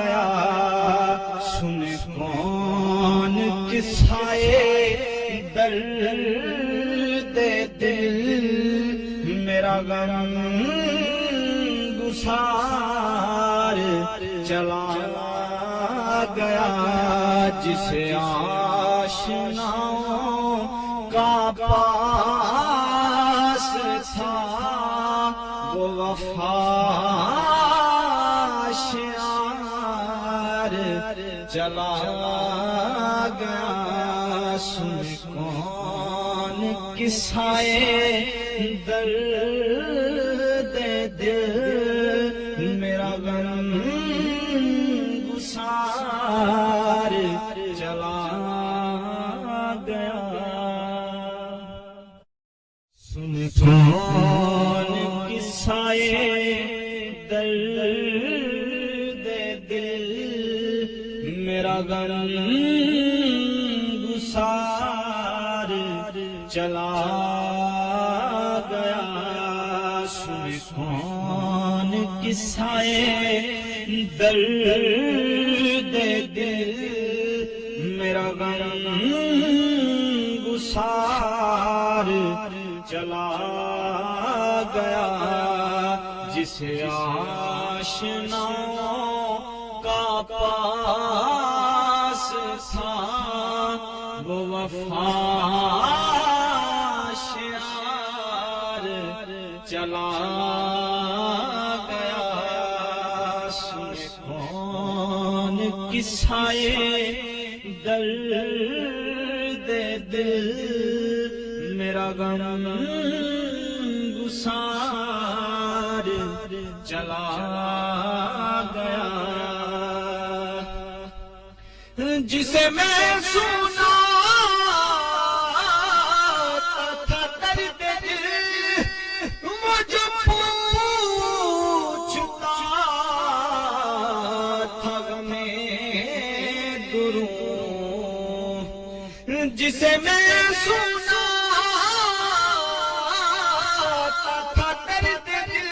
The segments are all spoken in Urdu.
گیا سن کون قصائے درد دل میرا غم گسار چلا گیا جسے آشناؤں کا پاس تھا وہ وفا شعار چلا گیا سن کون قصائے درد دل میرا غم گسار چلا گیا سن کون قصائے درد دل میرا غم گسار چلا گیا سن کون قصائے درد دل میرا غم گسار چلا گیا جسے آشناؤں کا پاس تھا وہ وفا شعار چلا گیا سن کون قصائے درد دل میرا غم گسار چلا گیا جسے میں سنا تھا درد دل وہ جو پوچھتا تھا غمِ دروں جسے میں سنا تھا درد دل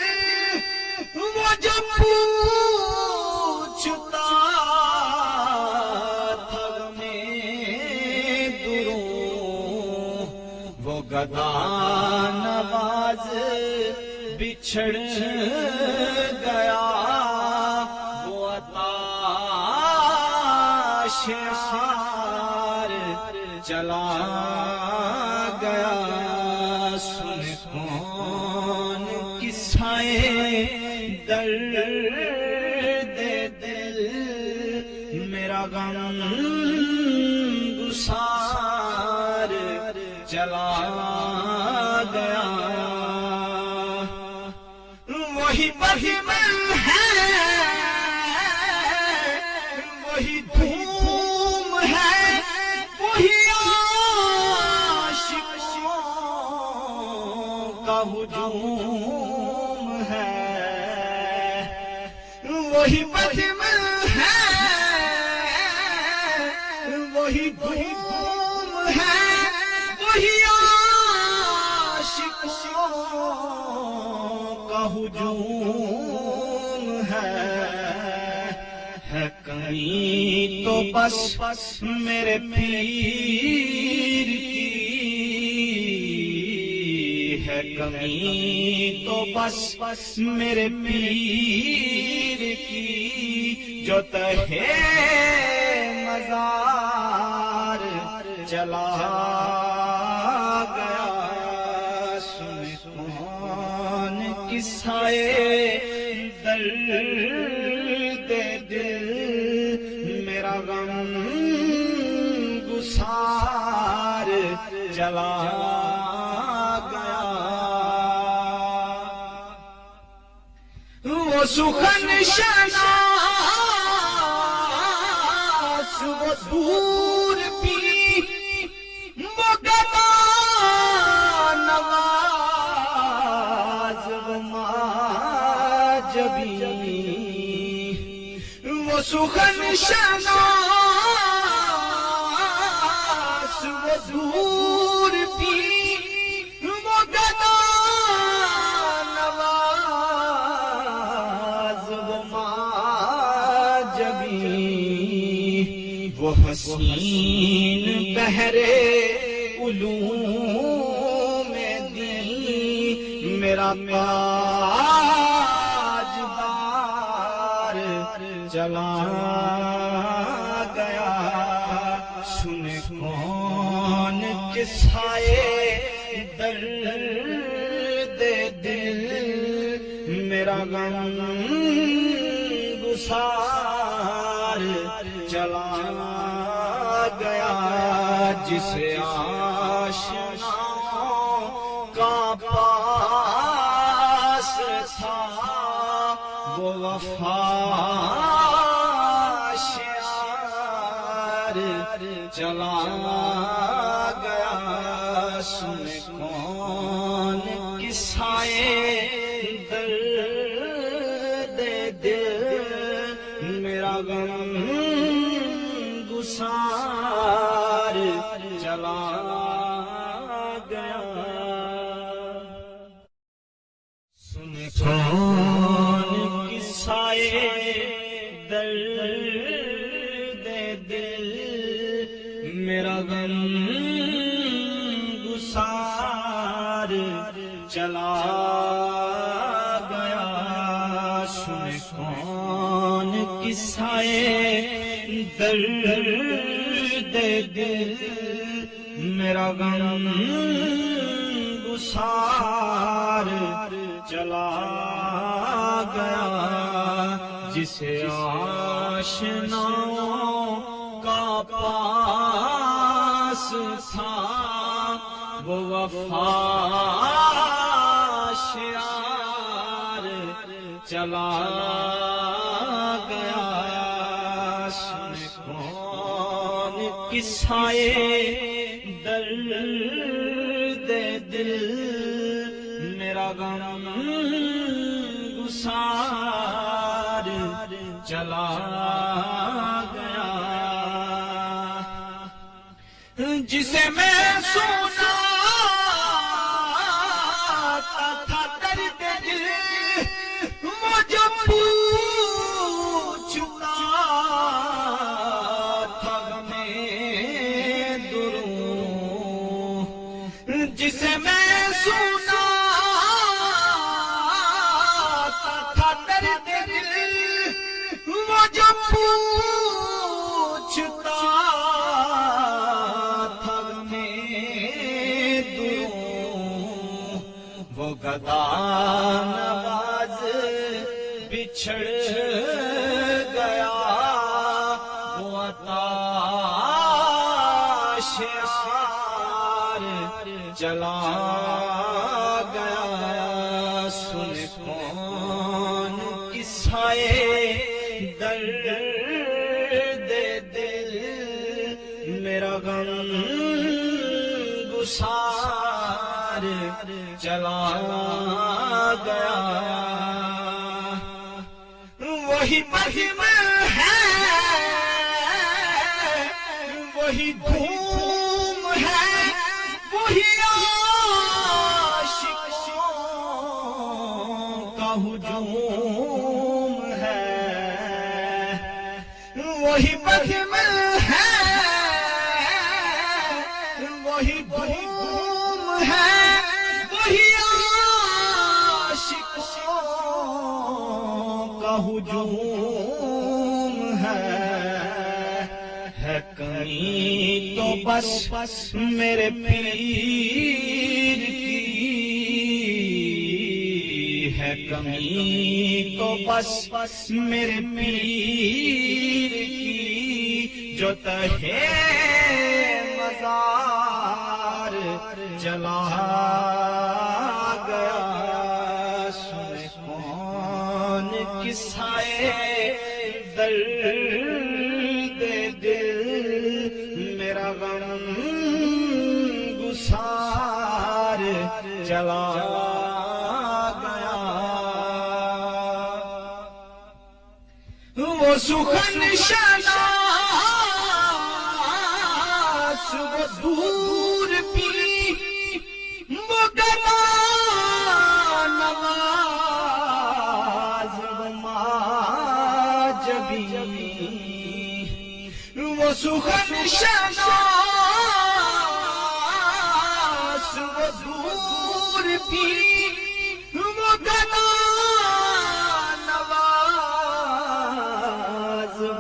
وہ جو پوچھتا تھا غمِ دروں وہ گدا نواز بچھڑ گیا وہ عطا شعار چلا گیا سن کون قصائے درد دل میرا غم گسار چلا گیا وہی بہمن ہے وہی دھوم ہے وہی عاشقوں کا ہجوم ہے وہی بہمن ہے وہی دھوم ہے وہی عاشقوں کا ہجوم ہے کمی تو بس میرے پیر کی ہے کمی تو بس میرے پیر کی جو تہے مزار چلا گیا سن کون قصائے درد دل میرا غم گسار چلا گیا وہ سخن شناس وہ دور پی وہ گدا نواز وہ ماجبی وہ سخن شناس وہ دور پی وہ گدا نواز وہ ماجبی وہ حسین بہرے علوم دین میرا تاجدار چلا گیا، سنے کون قصے درد دل میرا غم گسار چلا گیا، جسے آشناؤں کا پاس تھا وہ وفا شعار چلا گیا، سنے کون قصے درد دل میرا غم گسار چلا گیا، سنے کون قصے درد دل میرا غم گسار چلا گیا، سنے کون قصے درد دل میرا غم گسار چلا گیا، جسے آشناؤں کا پاس تھا وہ وفا شعار چلا گیا، سنے کون قصے درد دل میرا غم گسار چلا گیا، جسے میں سنا تھا درد دل مجھے پوچھتا تھا غمِ دروں، جسے میں سنا تھا درد دل مجھے پوچھتا تھا غمِ دروں، وہ گدا نواز بچھڑ گیا، وہ عطا شعار چلا گیا، سنے کون قصے درد دل میرا غم گسار چلا گیا، وہی بہم ہے وہی دھوم ہے وہی عاشقوں کا ہجوم ہے، وہی بہم ہے وہی دھوم ہے وہی عاشقوں کا ہجوم ہے کمی تو بس میرے پیر کی ہے، کمی تو بس میرے پیر کی، جو تہے مزار چلا گیا، سنے کون قصے درد دل میرا غم گسار چلا گیا، وہ سخن شناس وہ دور پی وہ گدا نواز وہ ماجبی، وہ سخن شناس وہ دور بھی وہ گنا نواز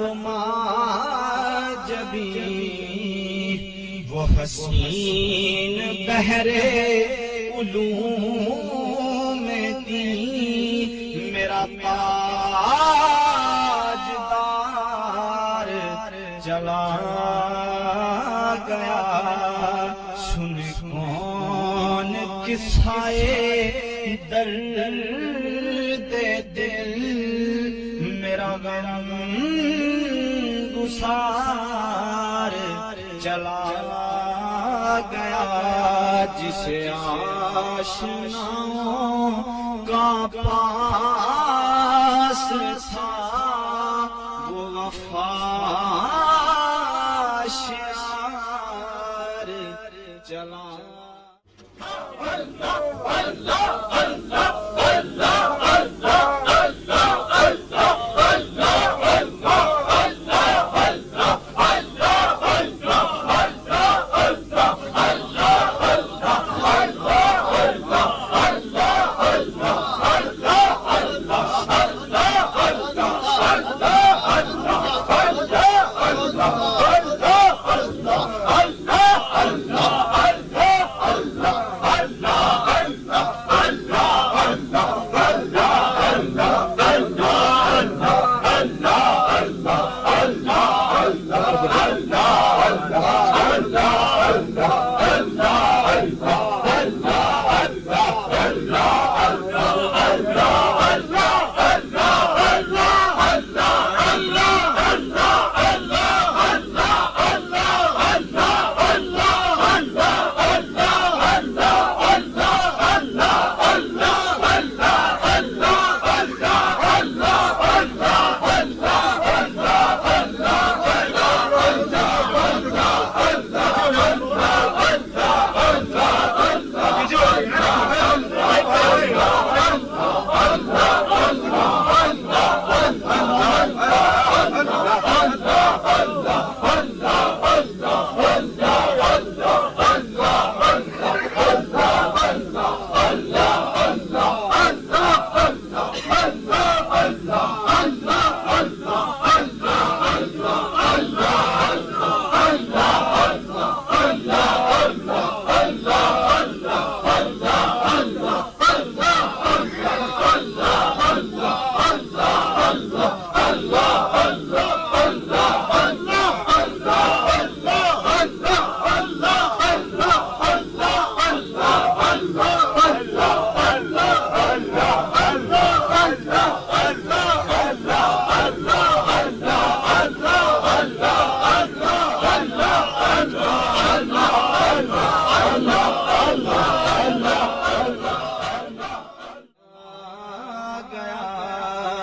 وہ ماجبی وہ حسین بہرے علوم دین میرا تاجدار چلا گیا سن کون قصہ درد دل میرا غم گسار چلا گیا جسے آشناؤں کا پاس تھا وہ وفا شعار چلا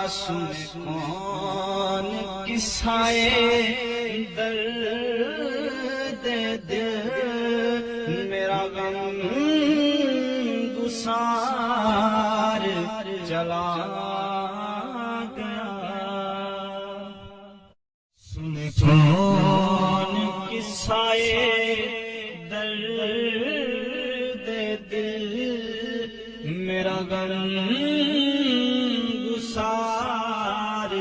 سن کون قصائے درد دل میرا غم گسار چلا گیا سن کون قصائے درد دل میرا غم گسار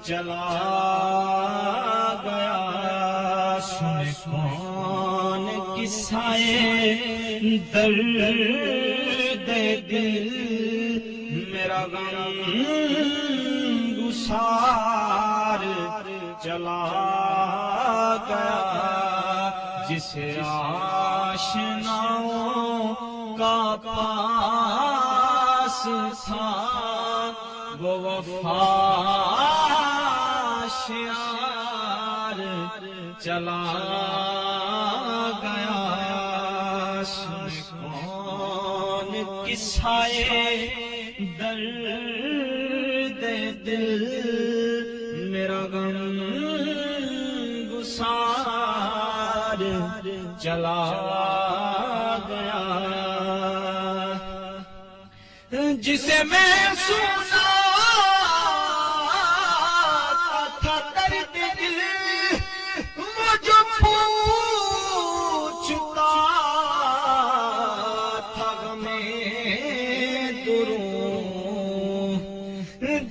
چلا گیا سن کون قصائے درد دل میرا غم گسار چلا گیا جسے آشناؤں کا پاس تھا وہ وفا شعار چلا گیا سن کون قصائے درد دل میرا غم گسار چلا گیا جسے میں سنا تھا درد دل وہ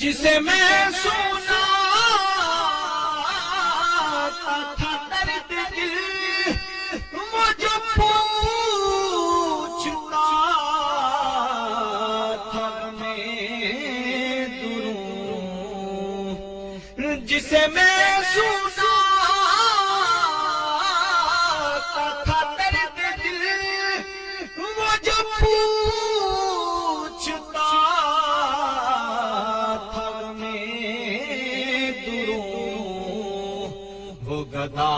جسے میں سنا تھا درد دل وہ جو پوچھتا تھا میں دروں جسے میں سنا تھا درد دل وہ جو پوچھتا تھا میں دروں وہ گدا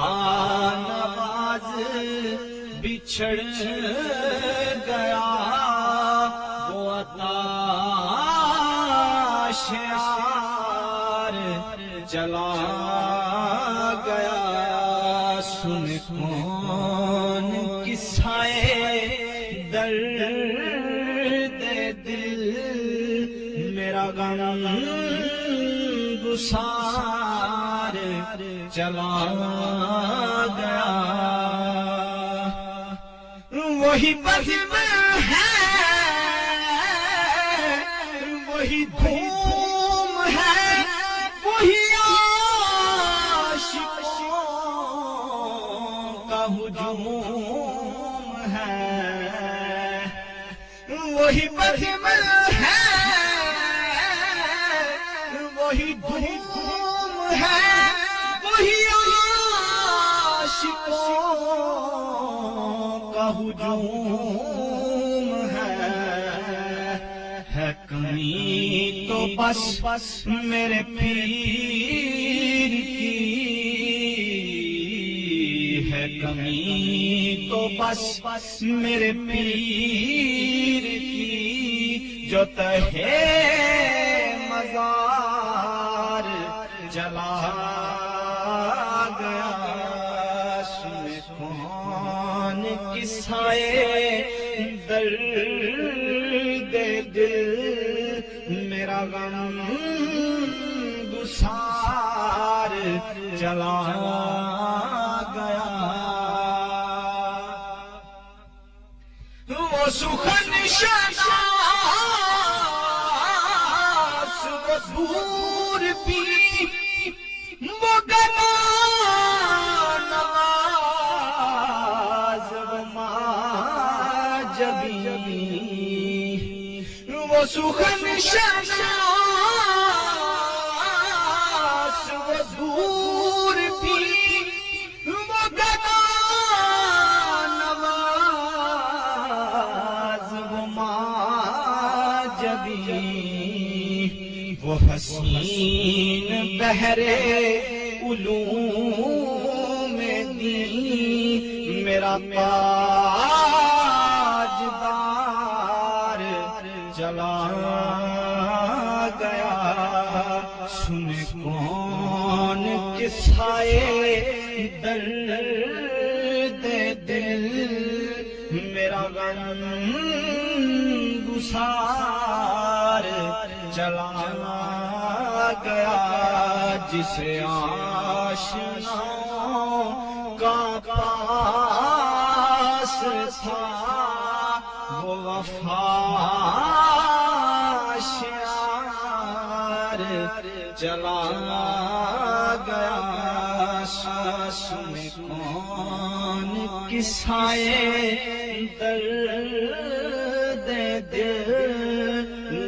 نواز بچھڑ گیا وہ عطا شعار چلا گیا سن کون قصۂ درد دل میرا غم گسار چلا گیا وہی بزم ہے وہی دھوم ہے وہی عاشقوں کا ہجوم ہے وہی بزم ہے وہی دھوم ہے وہی عاشقوں کا ہجوم ہے کمی تو بس میرے پیر کی ہے کمی تو بس میرے پیر کی جو تہے مزار جلا گیا سن کون قصۂ درد دل میرا غم گسار چلا گیا وہ سخن شناس وہ دور بھی وہ گنا نواز وہ ماجبی وہ سخن شناس وہ دور بھی وہ گنا نواز وہ ماجبی وہ حسین بہرے علوم دین میرا تاجدار چلا گیا سن کون قصۂ درد دل میرا غم گسار چلا گیا جسے آشناؤں کا پاس تھا وہ وفا شعار چلا گیا سن کون قصۂ درد دل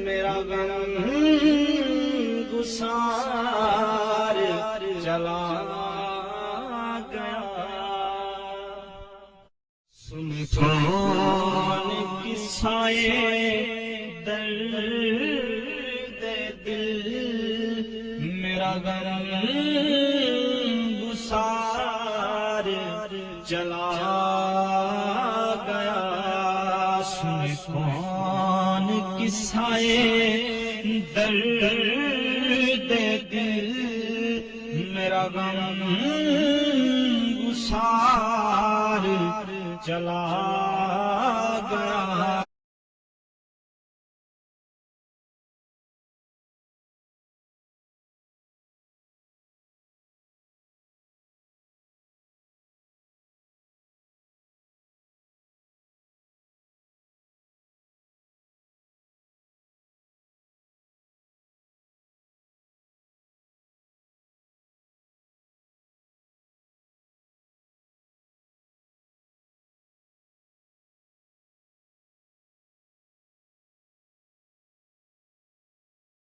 میرا غم گسار چلا گیا سن کون قصۂ درد دل میرا غم گسار چلا گیا سن کون قصۂ درد دل میرا غم گسار چلا